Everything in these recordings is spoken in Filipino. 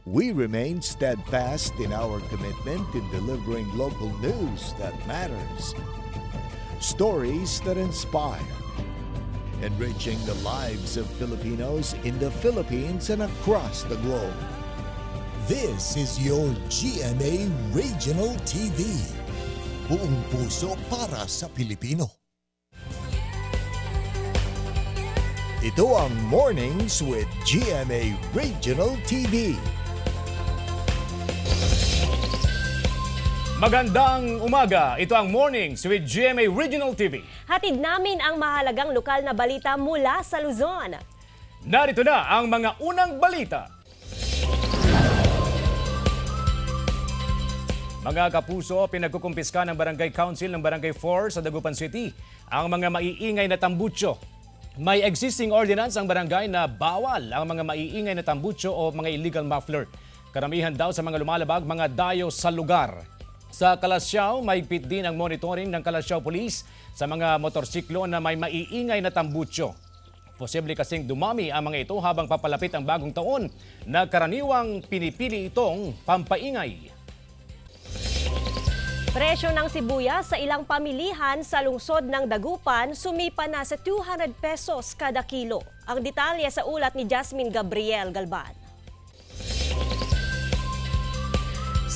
We remain steadfast in our commitment in delivering local news that matters, stories that inspire, enriching the lives of Filipinos in the Philippines and across the globe. This is your GMA Regional TV. Buong puso para sa Pilipino. Ito ang Mornings with GMA Regional TV. Magandang umaga. Ito ang Mornings with GMA Regional TV. Hatid namin ang mahalagang lokal na balita mula sa Luzon. Narito na ang mga unang balita. Mga kapuso, pinagkukumpiska ng Barangay Council ng Barangay 4 sa Dagupan City ang mga maiingay na tambutso. May existing ordinance ang barangay na bawal ang mga maiingay na tambutso o mga illegal muffler. Karamihan daw sa mga lumalabag, mga dayo sa lugar. Sa Kalasyaw, mahigpit din ang monitoring ng Kalasyaw Police sa mga motorsiklo na may maiingay na tambutso. Posible kasing dumami ang mga ito habang papalapit ang bagong taon na karaniwang pinipili itong pampaingay. Presyo ng sibuyas sa ilang pamilihan sa lungsod ng Dagupan sumipa na sa 200 pesos kada kilo. Ang detalye sa ulat ni Jasmine Gabriel Galban.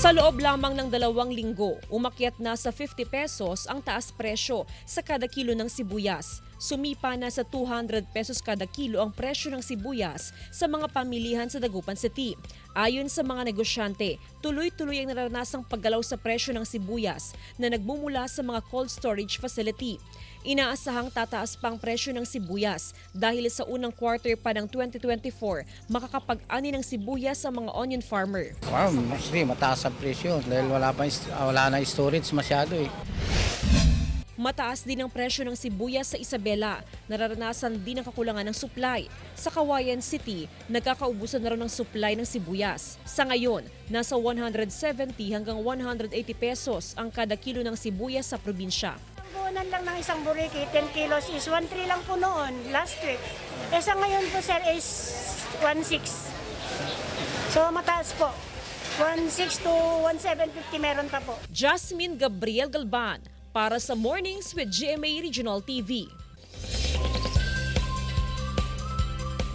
Sa loob lamang ng 2 linggo, umakyat na sa 50 pesos ang taas presyo sa kada kilo ng sibuyas. Sumipa na sa 200 pesos kada kilo ang presyo ng sibuyas sa mga pamilihan sa Dagupan City. Ayon sa mga negosyante, tuloy-tuloy ang naranasang paggalaw sa presyo ng sibuyas na nagmumula sa mga cold storage facility. Inaasahang tataas pa ang presyo ng sibuyas dahil sa unang quarter pa ng 2024, makakapag-ani ng sibuyas sa mga onion farmer. Wow, mostly mataas ang presyo dahil wala na storage masyado eh. Mataas din ang presyo ng sibuyas sa Isabela. Nararanasan din ang kakulangan ng supply. Sa Kawayan City, nagkakaubusan na rin ng supply ng sibuyas. Sa ngayon, nasa 170 hanggang 180 pesos ang kada kilo ng sibuyas sa probinsya. Buunan lang ng isang buriki, 10 kilos is 1.3 lang po noon, last week. Sa ngayon po sir is 1.6. So mataas po. 1.6 to 1.750 meron pa po. Jasmine Gabriel Galban para sa Mornings with GMA Regional TV.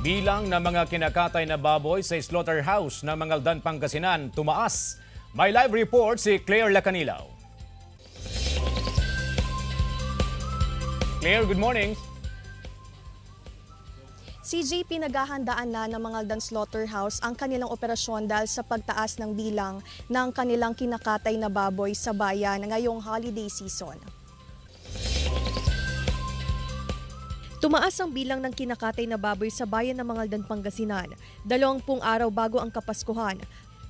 Bilang ng mga kinakatay na baboy sa slaughterhouse ng Mangaldan, Pangasinan tumaas. May live report si Claire Lacanilaw. Claire, good morning. CJ, pinaghahandaan na ng Mangaldan Slaughterhouse ang kanilang operasyon dahil sa pagtaas ng bilang ng kanilang kinakatay na baboy sa bayan ngayong holiday season. Tumaas ang bilang ng kinakatay na baboy sa bayan ng Mangaldan, Pangasinan, 20 araw bago ang Kapaskuhan.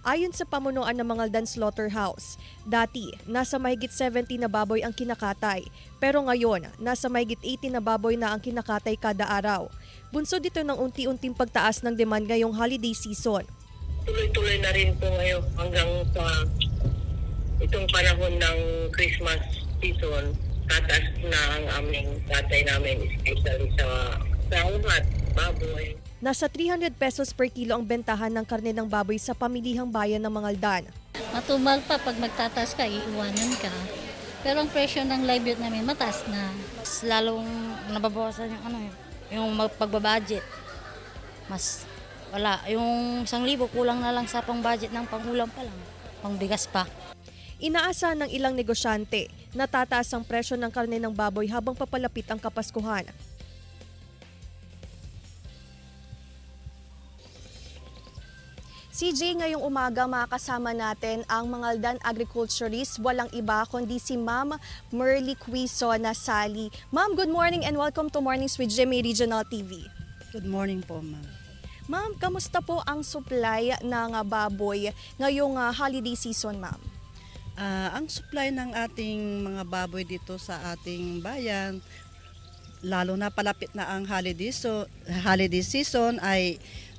Ayon sa pamunuan ng Mangaldan Slaughterhouse, dati nasa mahigit 70 na baboy ang kinakatay, pero ngayon nasa mahigit 80 na baboy na ang kinakatay kada araw. Bunsod dito ng unti-unting pagtaas ng demand ngayong holiday season. Tuloy-tuloy na rin po ngayon hanggang sa itong panahon ng Christmas season. Tataas na ang aming tatay namin, especially sa umat, baboy. Nasa 300 pesos per kilo ang bentahan ng karne ng baboy sa pamilihang bayan ng Mangaldan. Matumal pa pag magtataas ka, iiwanan ka. Pero ang presyo ng live weight namin mataas na. Mas lalong nababawasan yung pagbabudget. Mas wala. Yung 1,000 kulang na lang sa pang-budget ng pangulam pa lang. Pangbigas pa. Inaasahan ng ilang negosyante na tataas ang presyo ng karne ng baboy habang papalapit ang Kapaskuhan. CJ, ngayong umaga makakasama natin ang Mangaldan agriculturist, walang iba kundi si Ma'am Merly Quizona Sali. Ma'am, good morning and welcome to Mornings with GMA Regional TV. Good morning po, ma'am. Ma'am, kamusta po ang supply ng baboy ngayong holiday season, ma'am? Ang supply ng ating mga baboy dito sa ating bayan, lalo na palapit na ang holiday season ay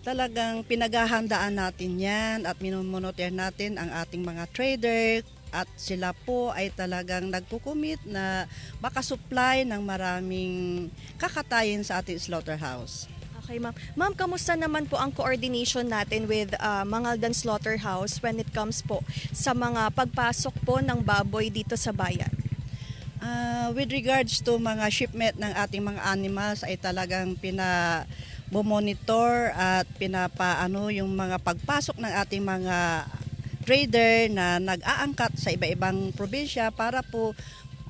talagang pinaghahandaan natin yan at minumonitor natin ang ating mga trader at sila po ay talagang nagkukumit na makasupply ng maraming kakatayin sa ating slaughterhouse. Okay, ma'am. Ma'am, kamusta naman po ang coordination natin with Mangaldan Slaughterhouse when it comes po sa mga pagpasok po ng baboy dito sa bayan? With regards to mga shipment ng ating mga animals ay talagang bumonitor at pinapaano yung mga pagpasok ng ating mga trader na nag-aangkat sa iba-ibang probinsya para po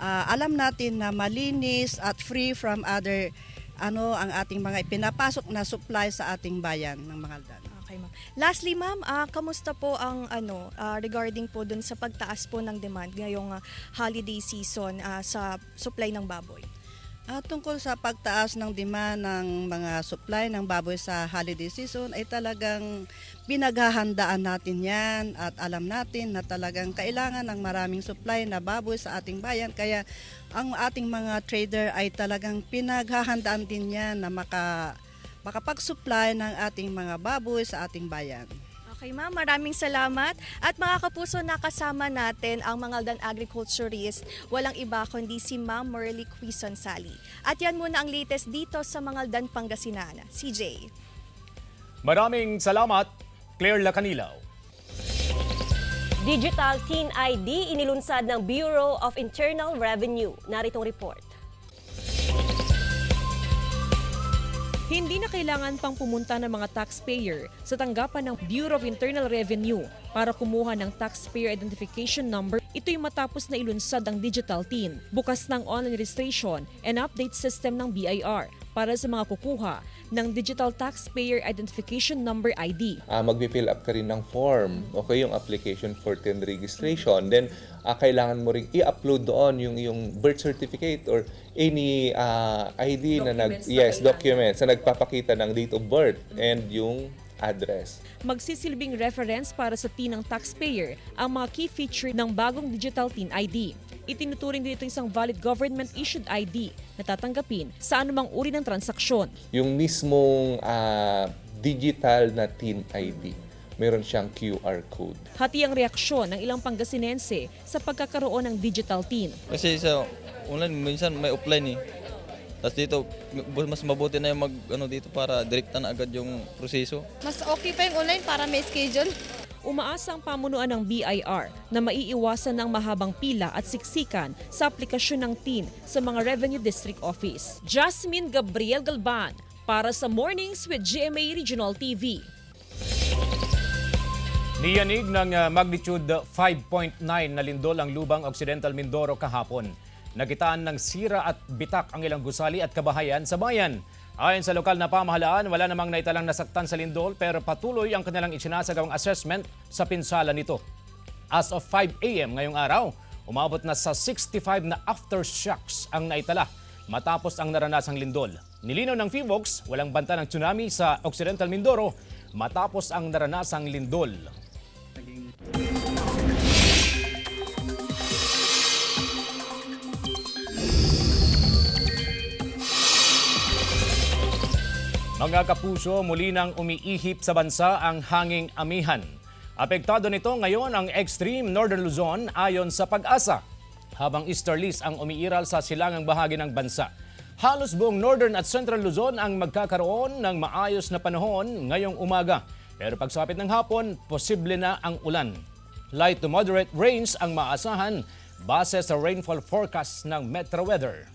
alam natin na malinis at free from other ang ating mga ipinapasok na supply sa ating bayan ng Mangaldan. Okay, ma'am. Lastly, ma'am, kamusta po ang regarding po dun sa pagtaas po ng demand ngayong holiday season sa supply ng baboy? Tungkol sa pagtaas ng demand ng mga supply ng baboy sa holiday season ay talagang pinaghahandaan natin yan at alam natin na talagang kailangan ng maraming supply na baboy sa ating bayan. Kaya ang ating mga trader ay talagang pinaghahandaan din yan na makapag-supply ng ating mga baboy sa ating bayan. Okay, ma'am, maraming salamat. At mga kapuso, nakasama natin ang Mangaldan agriculturist, walang iba kundi si Ma'am Merly Quizon Sally. At yan muna ang latest dito sa Mangaldan, Pangasinan. CJ. Maraming salamat, Claire Lacanilaw. Digital Tin ID inilunsad ng Bureau of Internal Revenue. Naritong report. Hindi na kailangan pang pumunta ng mga taxpayer sa tanggapan ng Bureau of Internal Revenue para kumuha ng Taxpayer Identification Number. Ito'y matapos na ilunsad ang Digital TIN. Bukas ng online registration and update system ng BIR para sa mga kukuha ng Digital Taxpayer Identification Number ID. Magpi-fill up ka rin ng form, okay, yung application for TIN registration. Then, kailangan mo rin i-upload doon yung birth certificate or any ID documents na nagpapakita ng date of birth and yung address. Magsisilbing reference para sa TIN ng taxpayer ang mga key feature ng bagong Digital TIN ID. Itinuturing dito isang valid government-issued ID na tatanggapin sa anumang uri ng transaksyon. Yung mismong digital na TIN ID, meron siyang QR code. Hati ang reaksyon ng ilang Pangasinense sa pagkakaroon ng Digital TIN. Kasi sa online, minsan may offline eh. Tapos dito, mas mabuti na yung dito para direkta na agad yung proseso. Mas okay pa yung online para may schedule. Umaasa ang pamunuan ng BIR na maiiwasan ng mahabang pila at siksikan sa aplikasyon ng TIN sa mga Revenue District Office. Jasmine Gabriel Galban para sa Mornings with GMA Regional TV. Niyanig ng magnitude 5.9 na lindol ang lubang Occidental Mindoro kahapon. Nagitaan ng sira at bitak ang ilang gusali at kabahayan sa bayan. Ayon sa lokal na pamahalaan, wala namang naitalang nasaktan sa lindol pero patuloy ang kanilang isinasagawang assessment sa pinsala nito. As of 5 a.m. ngayong araw, umabot na sa 65 na aftershocks ang naitala matapos ang naranasang lindol. Nilinaw ng PHIVOLCS, walang banta ng tsunami sa Occidental Mindoro matapos ang naranasang lindol. Mga kapuso, muli nang umiihip sa bansa ang hanging amihan. Apektado nito ngayon ang extreme northern Luzon ayon sa Pag-asa, habang easterlies ang umiiral sa silangang bahagi ng bansa. Halos buong northern at central Luzon ang magkakaroon ng maayos na panahon ngayong umaga. Pero pagsapit ng hapon, posible na ang ulan. Light to moderate rains ang maasahan base sa rainfall forecast ng Metro Weather.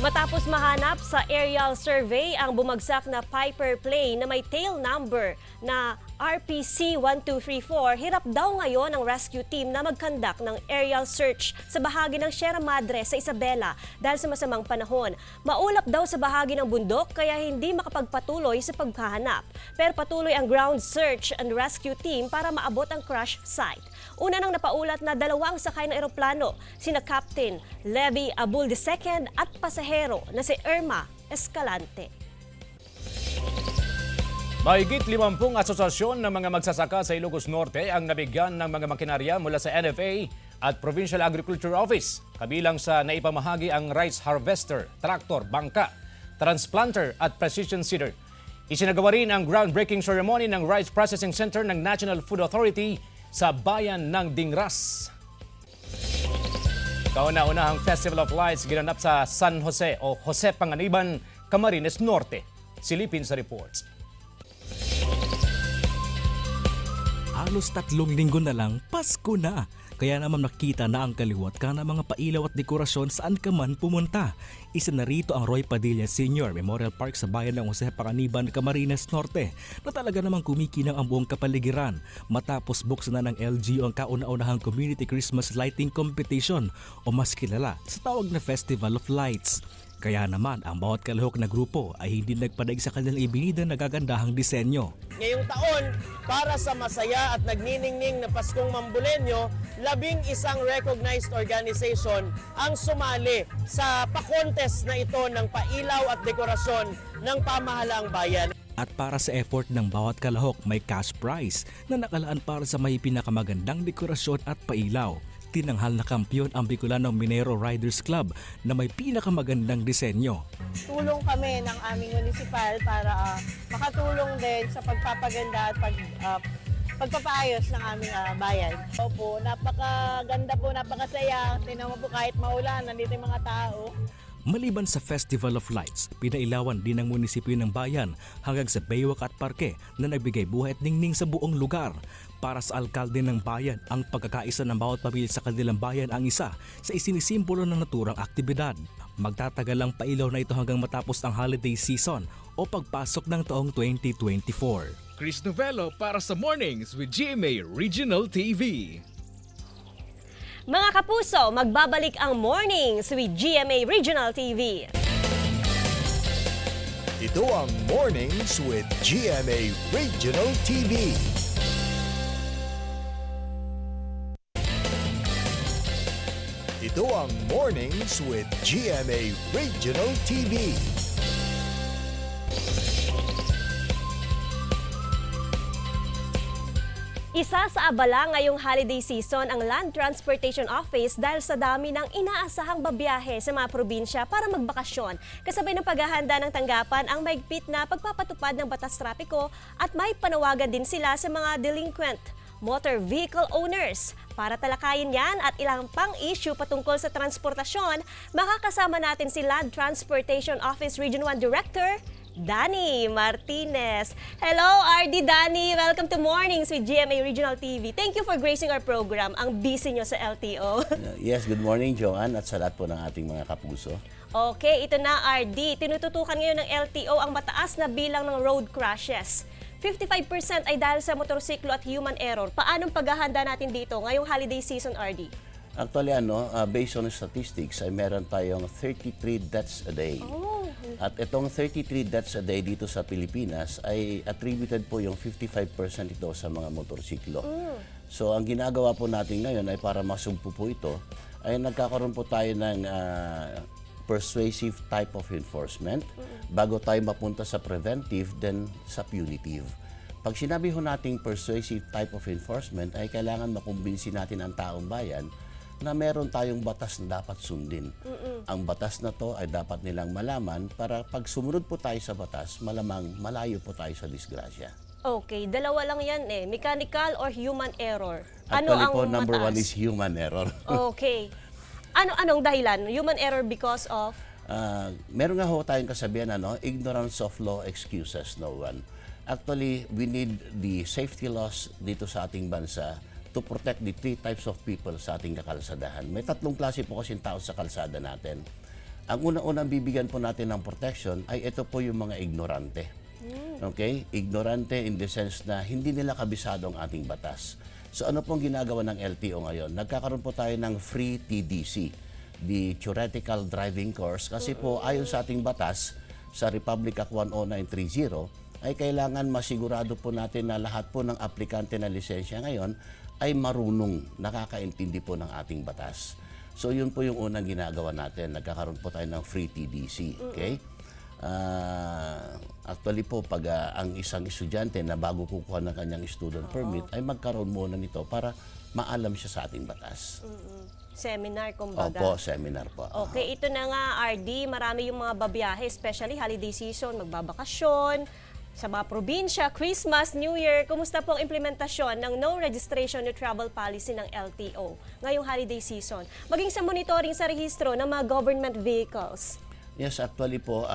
Matapos mahanap sa aerial survey ang bumagsak na Piper plane na may tail number na RPC-1234, hirap daw ngayon ang rescue team na mag-conduct ng aerial search sa bahagi ng Sierra Madre sa Isabela dahil sa masamang panahon. Maulap daw sa bahagi ng bundok kaya hindi makapagpatuloy sa paghahanap. Pero patuloy ang ground search and rescue team para maabot ang crash site. Una nang napaulat na 2 sakay ng eroplano, sina Captain Levy Abul II at pasahero na si Irma Escalante. Mahigit 50 asosasyon ng mga magsasaka sa Ilocos Norte ang nabigyan ng mga makinarya mula sa NFA at Provincial Agriculture Office. Kabilang sa naipamahagi ang rice harvester, traktor, bangka, transplanter at precision seeder. Isinagawa rin ang groundbreaking ceremony ng Rice Processing Center ng National Food Authority sa bayan ng Dingras. Kauna-unahang Festival of Lights ginanap sa San Jose o Jose Panganiban, Camarines Norte. Silipin sa reports. Halos 3 linggo na lang, Pasko na. Kaya naman nakita na ang kaliwat ka ng mga pailaw at dekorasyon saan ka man pumunta. Isa na rito ang Roy Padilla Sr. Memorial Park sa bayan ng Jose Pacaniban, Camarines Norte na talaga namang kumikinang ang buong kapaligiran matapos buksan na ng LGU ang kauna-unahang Community Christmas Lighting Competition o mas kilala sa tawag na Festival of Lights. Kaya naman ang bawat kalahok na grupo ay hindi nagpadaig sa kanilang ibinida na gagandahang disenyo. Ngayong taon, para sa masaya at nagniningning na Paskong Mambulenyo, 11 recognized organization ang sumali sa pa-contest na ito ng pailaw at dekorasyon ng pamahalaang bayan. At para sa effort ng bawat kalahok, may cash prize na nakalaan para sa may pinakamagandang dekorasyon at pailaw. Tinanghal na kampiyon ang Bicolano Minero Riders Club na may pinakamagandang disenyo. Tulong kami ng aming municipal para makatulong din sa pagpapaganda at pagpapaayos ng aming bayan. Opo, napakaganda po, napakasaya. Tingnan mo po kahit maulan, nandito yung mga tao. Maliban sa Festival of Lights, pinailawan din ng munisipyo ng bayan hanggang sa baywalk at parke na nagbigay buhay at ningning sa buong lugar. Para sa alkalde ng bayan, ang pagkakaisa ng bawat pamilya sa kanilang bayan ang isa sa isinisimbolo ng naturang aktibidad. Magtatagal ang pailaw na ito hanggang matapos ang holiday season o pagpasok ng taong 2024. Chris Novello para sa Mornings with GMA Regional TV. Mga kapuso, magbabalik ang Mornings with GMA Regional TV. Ito ang Mornings with GMA Regional TV. Ito ang Mornings with GMA Regional TV. Isa sa abala ngayong holiday season ang Land Transportation Office dahil sa dami ng inaasahang babiyahe sa mga probinsya para magbakasyon. Kasabay ng paghahanda ng tanggapan ang maigpit na pagpapatupad ng batas trapiko at may panawagan din sila sa mga delinquent motor vehicle owners. Para talakayin yan at ilang pang issue patungkol sa transportasyon, makakasama natin si Land Transportation Office Region 1 Director, Danny Martinez. Hello, RD Danny. Welcome to Mornings with GMA Regional TV. Thank you for gracing our program. Ang busy nyo sa LTO. Yes, good morning, Joanne, at sa lahat po ng ating mga kapuso. Okay, ito na, RD. Tinututukan ngayon ng LTO ang mataas na bilang ng road crashes. 55% ay dahil sa motorsiklo at human error. Paanong paghahanda natin dito ngayong holiday season, RD? Actually, based on statistics, ay meron tayong 33 deaths a day. Oh. At itong 33 deaths a day dito sa Pilipinas ay attributed po yung 55% ito sa mga motorsiklo. So, ang ginagawa po natin ngayon ay para masugpo po ito, ay nagkakaroon po tayo ng persuasive type of enforcement bago tayo mapunta sa preventive, then sa punitive. Pag sinabi ho nating persuasive type of enforcement, ay kailangan makumbinsi natin ang taong bayan na meron tayong batas na dapat sundin. Ang batas na to ay dapat nilang malaman para pag sumunod po tayo sa batas, malamang malayo po tayo sa disgrasya. Okay, dalawa lang yan eh. Mechanical or human error? Actually Ano po, ang number mataas? one is human error. Okay. Anong dahilan? Human error because of? Meron nga ho tayong kasabihan, ignorance of law excuses no one. Actually, we need the safety laws dito sa ating bansa to protect the 3 types of people sa ating kakalsadahan. May 3 klase po kasing tao sa kalsada natin. Ang unang-unang bibigyan po natin ng protection ay ito po yung mga ignorante. Okay? Ignorante in the sense na hindi nila kabisado ang ating batas. So ano pong ginagawa ng LTO ngayon? Nagkakaroon po tayo ng free TDC, the Theoretical Driving Course, kasi po ayon sa ating batas, sa Republic Act 10930, ay kailangan masigurado po natin na lahat po ng aplikante na lisensya ngayon ay marunong, nakakaintindi po ng ating batas. So yun po yung unang ginagawa natin, nagkakaroon po tayo ng free TDC. Okay? Actually po, pag ang isang estudyante na bago kukuha ng kanyang student permit, ay magkaroon muna nito para maalam siya sa ating batas. Seminar, kumbaga. Opo, seminar po. Okay, ito na nga, RD. Marami yung mga babiyahe, especially holiday season, magbabakasyon, sa mga probinsya, Christmas, New Year. Kumusta po ang implementasyon ng no registration no travel policy ng LTO ngayong holiday season? Maging sa monitoring sa rehistro ng mga government vehicles. Yes, actually po,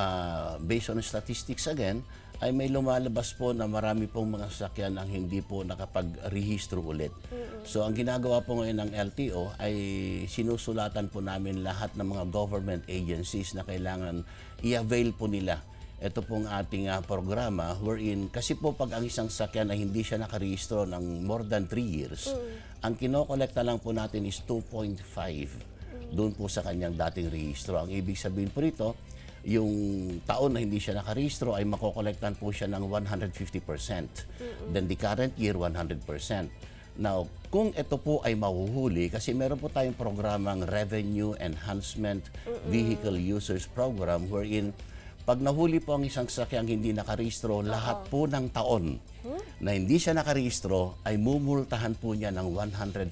based on statistics again, ay may lumalabas po na marami pong mga sasakyan ang hindi po nakapag-rehistro ulit. So ang ginagawa po ngayon ng LTO ay sinusulatan po namin lahat ng mga government agencies na kailangan i-avail po nila ito pong ating programa wherein kasi po pag ang isang sasakyan ay hindi siya nakarehistro ng more than 3 years, ang kinokolekta lang po natin is 2.5 doon po sa kanyang dating rehistro. Ang ibig sabihin po rito, yung taon na hindi siya nakarehistro ay makokolektan po siya ng 150%. Then the current year, 100%. Now, kung ito po ay mahuhuli, kasi meron po tayong programang Revenue Enhancement Vehicle Users Program wherein pag nahuli po ang isang sasakyang hindi nakarehistro, lahat po ng taon na hindi siya nakarehistro ay mumultahan po niya ng 150%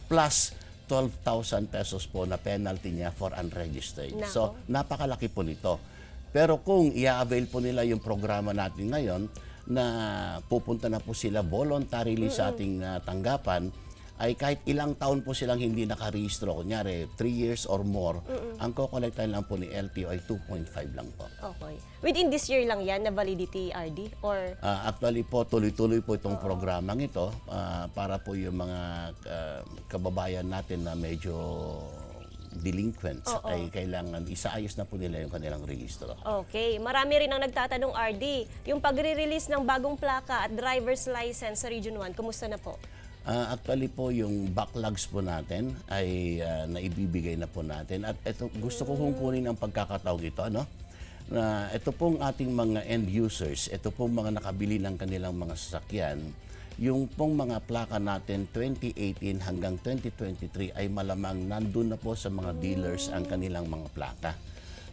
plus 12,000 pesos po na penalty niya for unregistered. Nako. So, napakalaki po nito. Pero kung i-avail po nila yung programa natin ngayon na pupunta na po sila voluntarily sa ating tanggapan, ay kahit ilang taon po silang hindi nakarehistro, kunyari 3 years or more, ang kokolektahin lang po ni LTO ay 2.5 lang po. Okay. Within this year lang yan na validity, RD? Or Actually po, tuloy-tuloy po itong programang ito para po yung mga kababayan natin na medyo delinquents ay kailangan isaayos na po nila yung kanilang rehistro. Okay. Marami rin ang nagtatanong, RD, yung pagre-release ng bagong plaka at driver's license sa Region 1, kumusta na po? Actually po, yung backlogs po natin ay naibibigay na po natin. At ito, gusto ko kunin ang pagkakataong ito, no? Na ito pong ating mga end users, ito pong mga nakabili ng kanilang mga sasakyan, yung pong mga plaka natin 2018 hanggang 2023 ay malamang nandun na po sa mga dealers ang kanilang mga plaka.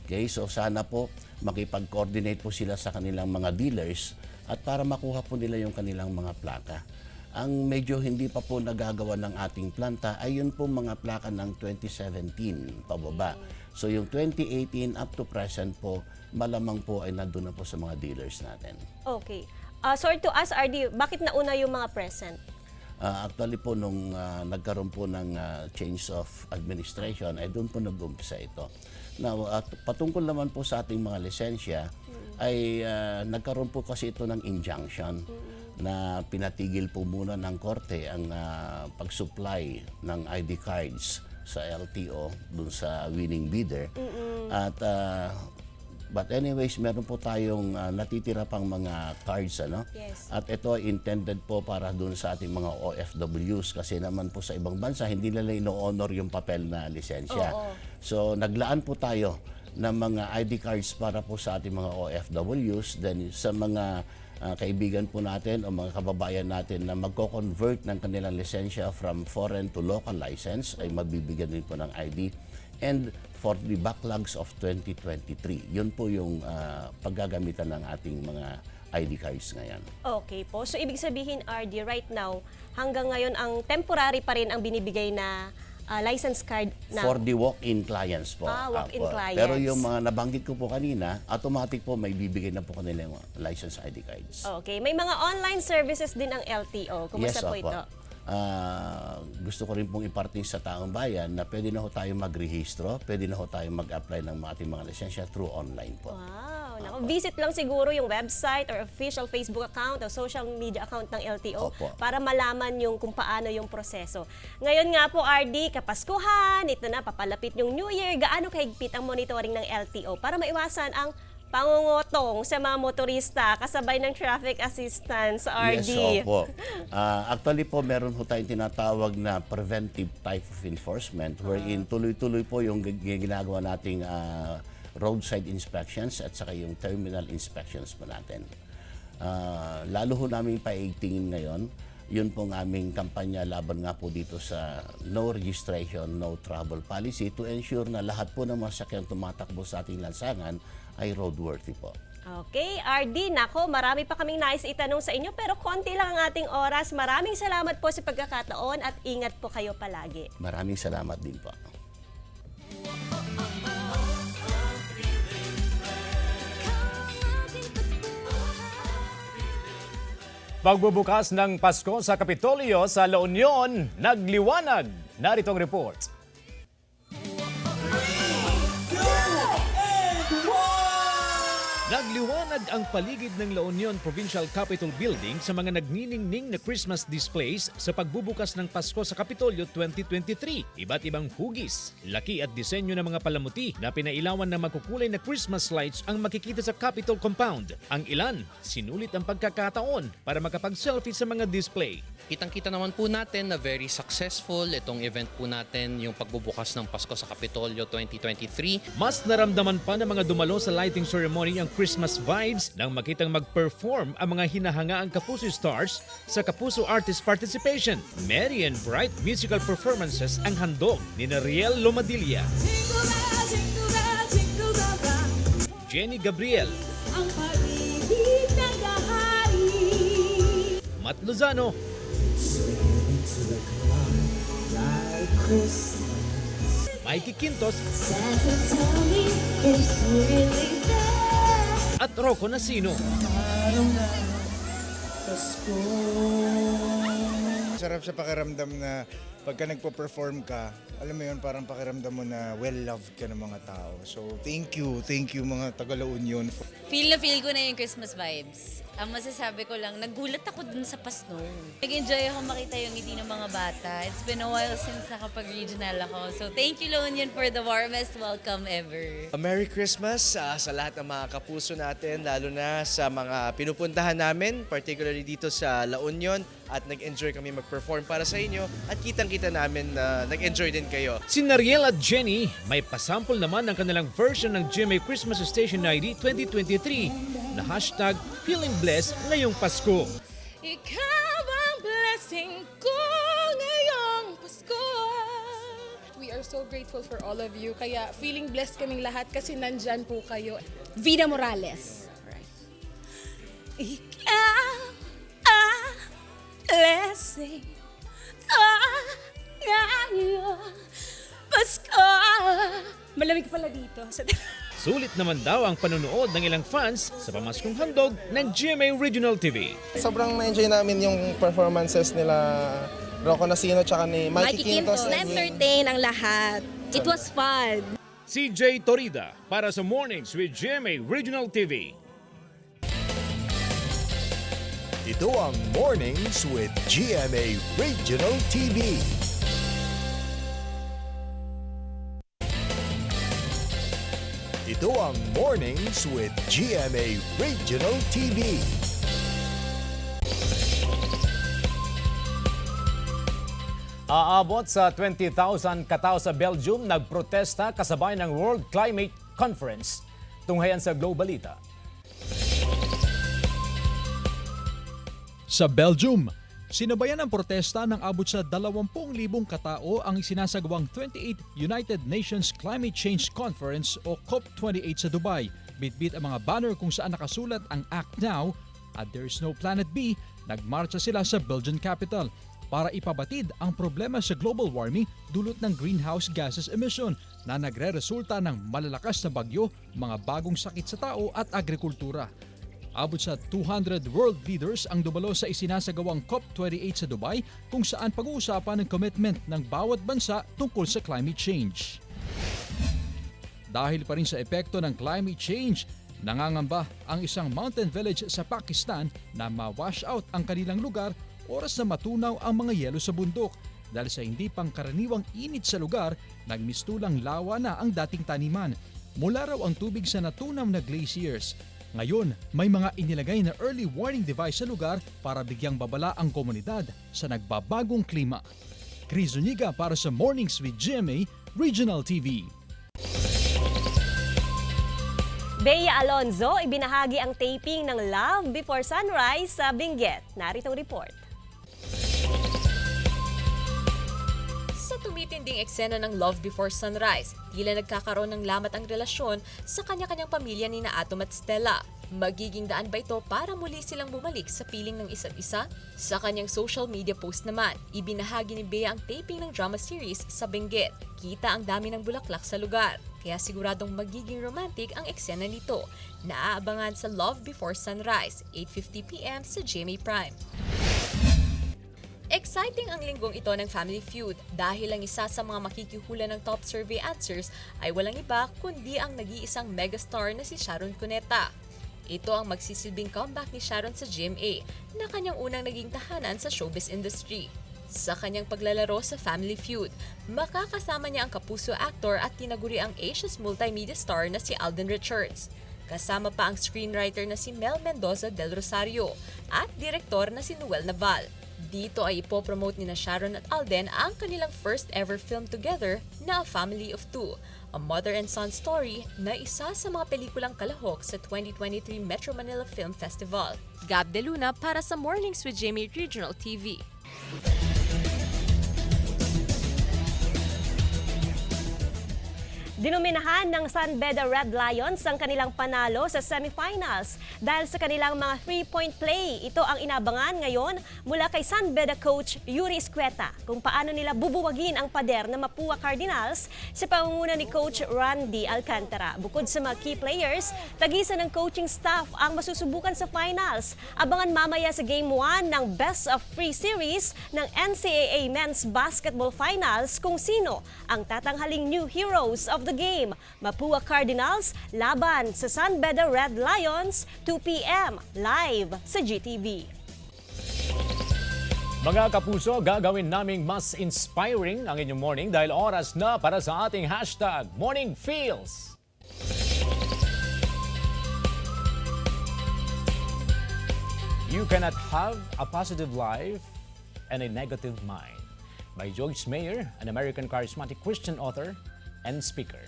Okay, so sana po makipag-coordinate po sila sa kanilang mga dealers at para makuha po nila yung kanilang mga plaka. Ang medyo hindi pa po nagagawa ng ating planta ay yun po mga plaka ng 2017 pababa. So yung 2018 up to present po, malamang po ay nandun na po sa mga dealers natin. Okay. Sorry to ask, RD, bakit nauna yung mga present? Actually po, nung nagkaroon po ng change of administration, ay doon po nag-umpisa ito. Now, patungkol naman po sa ating mga lisensya, ay nagkaroon po kasi ito ng injunction na pinatigil po muna ng korte ang pag-supply ng ID cards sa LTO dun sa winning bidder. At but anyways, meron po tayong natitira pang mga cards, ano? Yes. At ito intended po para dun sa ating mga OFWs kasi naman po sa ibang bansa hindi nila ino-honor yung papel na lisensya. So naglaan po tayo ng mga ID cards para po sa ating mga OFWs, then sa mga kaibigan po natin o mga kababayan natin na magko-convert ng kanilang lisensya from foreign to local license ay mabibigyan din po ng ID. And for the backlogs of 2023, yun po yung paggagamitan ng ating mga ID cards ngayon. Okay po. So ibig sabihin, RD, right now, hanggang ngayon ang temporary pa rin ang binibigay na license card na... For the walk-in clients po. Walk-in clients. Pero yung mga nabanggit ko po kanina, automatic po may bibigay na po kanila yung license ID cards. Okay. May mga online services din ang LTO. Kumusta po ito? Gusto ko rin pong iparting sa taong bayan na pwede na ho tayong magrehistro, pwede na ho tayong mag-apply ng ating mga lisensya through online po. Wow! Naku, visit lang siguro yung website or official Facebook account o social media account ng LTO para malaman yung kung paano yung proseso. Ngayon nga po, RD, Kapaskuhan, ito na, papalapit yung New Year. Gaano kahigpit ang monitoring ng LTO para maiwasan ang pangungutong sa mga motorista kasabay ng traffic assistance, RD? Yes, opo. Actually po, meron po tayong tinatawag na preventive type of enforcement wherein tuloy-tuloy po yung ginagawa nating roadside inspections at saka yung terminal inspections po natin. Lalo ho namin paigtingin ngayon, yun pong aming kampanya laban nga po dito sa no registration, no travel policy to ensure na lahat po ng mga sakyang tumatakbo sa ating lansangan ay roadworthy po. Okay, RD, nako, marami pa kaming nais itanong sa inyo pero konti lang ang ating oras. Maraming salamat po sa pagkakataon at ingat po kayo palagi. Maraming salamat din po. Pagbubukas ng Pasko sa Kapitolyo sa La Union, nagliwanag. Narito ang report. Nagliwanag ang paligid ng La Union Provincial Capitol Building sa mga nagniningning na Christmas displays sa pagbubukas ng Pasko sa Kapitolyo 2023. Iba't ibang hugis, laki at disenyo ng mga palamuti na pinailawan ng magkukulay na Christmas lights ang makikita sa Capitol Compound. Ang ilan, sinulit ang pagkakataon para makapag-selfie sa mga display. Kitang-kita naman po natin na very successful itong event po natin, yung pagbubukas ng Pasko sa Kapitolyo 2023. Mas naramdaman pa ng mga dumalo sa lighting ceremony ang Christmas vibes nang makitang mag-perform ang mga hinahangaang Kapuso stars sa Kapuso Artist Participation. Merry and bright musical performances ang handog ni Riel Lomadilla, Jenny Gabriel, Matt Lozano, Mikey Quintos, at Rocco Nasino. Sarap sa pakiramdam na pagka nagpo-perform ka, alam mo yun, parang pakiramdam mo na well-loved ka ng mga tao. So, thank you mga taga La Union. Feel na feel ko na yung Christmas vibes. Ang masasabi ko lang, nagulat ako dun sa Pasko. Nag-enjoy ako makita yung ngiti ng mga bata. It's been a while since nakapag-regional ako. So thank you, La Union, for the warmest welcome ever. Merry Christmas sa lahat ng mga kapuso natin, lalo na sa mga pinupuntahan namin, particularly dito sa La Union. At nag-enjoy kami mag-perform para sa inyo at kitang-kita namin na nag-enjoy din kayo. Si Riel at Jenny may pasample naman ng kanilang version ng GMA Christmas Station ID 2023 na hashtag Feeling Blessed ngayong Pasko. Ikaw ang blessing ko ngayong Pasko. We are so grateful for all of you. Kaya feeling blessed kaming lahat kasi nandyan po kayo. Vida Morales. Ikaw ang blessing ko ngayong Pasko. Malamig pala dito. Sulit naman daw ang panonood ng ilang fans sa pamaskong handog ng GMA Regional TV. Sobrang na-enjoy namin yung performances nila Rocco Nasino tsaka ni Mikey Quintos. Na-entertain ang lahat. It was fun. CJ Torida para sa Mornings with GMA Regional TV. Ito ang Mornings with GMA Regional TV. Ito ang Mornings with GMA Regional TV. Aabot sa 20,000 katao sa Belgium nagprotesta kasabay ng World Climate Conference. Tunghayan sa Globalita. Sa Belgium, sinabayan ang protesta ng abot sa 20,000 katao ang isinasagawang 28th United Nations Climate Change Conference o COP28 sa Dubai. Bitbit ang mga banner kung saan nakasulat ang Act Now at There's No Planet B. Nagmarcha sila sa Belgian capital para ipabatid ang problema sa global warming dulot ng greenhouse gases emission na nagre-resulta ng malalakas na bagyo, mga bagong sakit sa tao at agrikultura. Abot sa 200 world leaders ang dumalo sa isinasagawang COP28 sa Dubai kung saan pag-uusapan ang commitment ng bawat bansa tungkol sa climate change. Dahil pa rin sa epekto ng climate change, nangangamba ang isang mountain village sa Pakistan na ma-wash out ang kanilang lugar oras na matunaw ang mga yelo sa bundok. Dahil sa hindi pangkaraniwang init sa lugar, nagmistulang lawa na ang dating taniman. Mula raw ang tubig sa natunaw na glaciers. Ngayon, may mga inilagay na early warning device sa lugar para bigyang babala ang komunidad sa nagbabagong klima. Chris Zuniga para sa Mornings with GMA Regional TV. Bea Alonzo, ibinahagi ang taping ng Love Before Sunrise sa Benguet. Narito ang report. Sa tumitinding eksena ng Love Before Sunrise, tila nagkakaroon ng lamat ang relasyon sa kanya-kanyang pamilya ni Atom at Stella. Magiging daan ba ito para muli silang bumalik sa piling ng isa't isa? Sa kanyang social media post naman, ibinahagi ni Bea ang taping ng drama series sa Benguet. Kita ang dami ng bulaklak sa lugar, kaya siguradong magiging romantic ang eksena nito. Naaabangan sa Love Before Sunrise, 8:50 p.m. sa GMA Prime. Exciting ang linggong ito ng Family Feud dahil ang isa sa mga makikihula ng top survey answers ay walang iba kundi ang nag-iisang megastar na si Sharon Cuneta. Ito ang magsisilbing comeback ni Sharon sa GMA na kanyang unang naging tahanan sa showbiz industry. Sa kanyang paglalaro sa Family Feud, makakasama niya ang kapuso actor at tinaguri ang Asia's multimedia star na si Alden Richards. Kasama pa ang screenwriter na si Mel Mendoza del Rosario at direktor na si Noel Naval. Dito ay ipopromote ni na Sharon at Alden ang kanilang first ever film together na A Family of Two, a mother and son story na isa sa mga pelikulang kalahok sa 2023 Metro Manila Film Festival. Gab De Luna para sa Mornings with GMA Regional TV. Dinominahan ng San Beda Red Lions ang kanilang panalo sa semifinals dahil sa kanilang mga 3-point play. Ito ang inabangan ngayon mula kay San Beda coach Yuri Escueta kung paano nila bubuwagin ang pader na Mapua Cardinals sa pangunguna ni coach Randy Alcantara. Bukod sa mga key players, tagisan ng coaching staff ang masusubukan sa finals. Abangan mamaya sa Game 1 ng Best of 3 series ng NCAA Men's Basketball Finals kung sino ang tatanghaling new heroes of the game. Mapua Cardinals laban sa San Beda Red Lions, 2 p.m. live sa GTV. Mga kapuso, gagawin naming mas inspiring ang inyong morning dahil oras na para sa ating hashtag Morning Feels. You cannot have a positive life and a negative mind. By George Mayer, an American charismatic Christian author and speaker.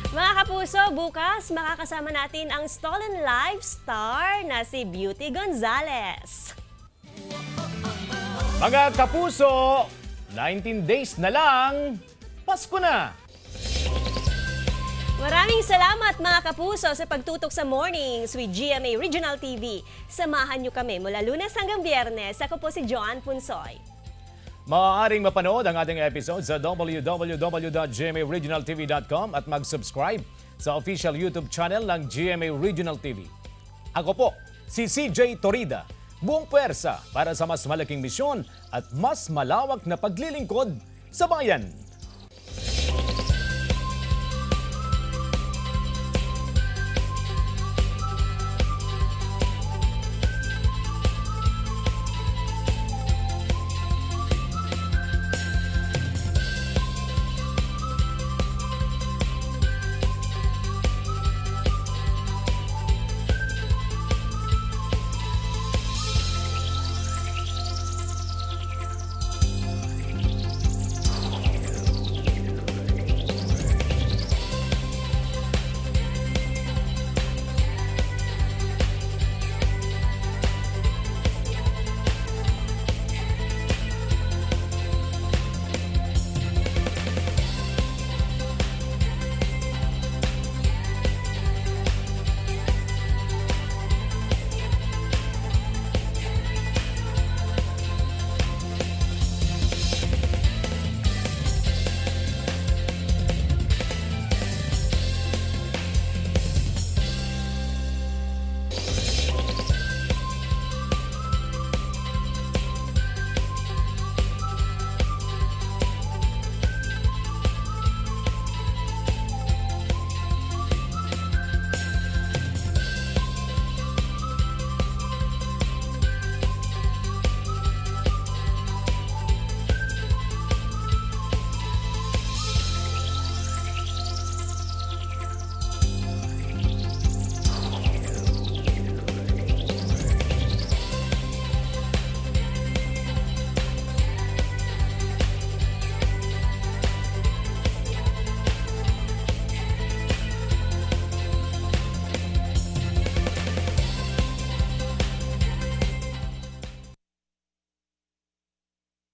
Mga kapuso, bukas makakasama natin ang Stolen Life star na si Beauty Gonzalez. Mga kapuso, 19 days na lang, Pasko na! Maraming salamat mga kapuso sa pagtutok sa Mornings with GMA Regional TV. Samahan niyo kami mula Lunes hanggang Biyernes. Ako po si Joan Punsoy. Maaaring mapanood ang ating episode sa www.gmaregionaltv.com at mag-subscribe sa official YouTube channel ng GMA Regional TV. Ako po, si CJ Torida, buong puwersa para sa mas malaking misyon at mas malawak na paglilingkod sa bayan.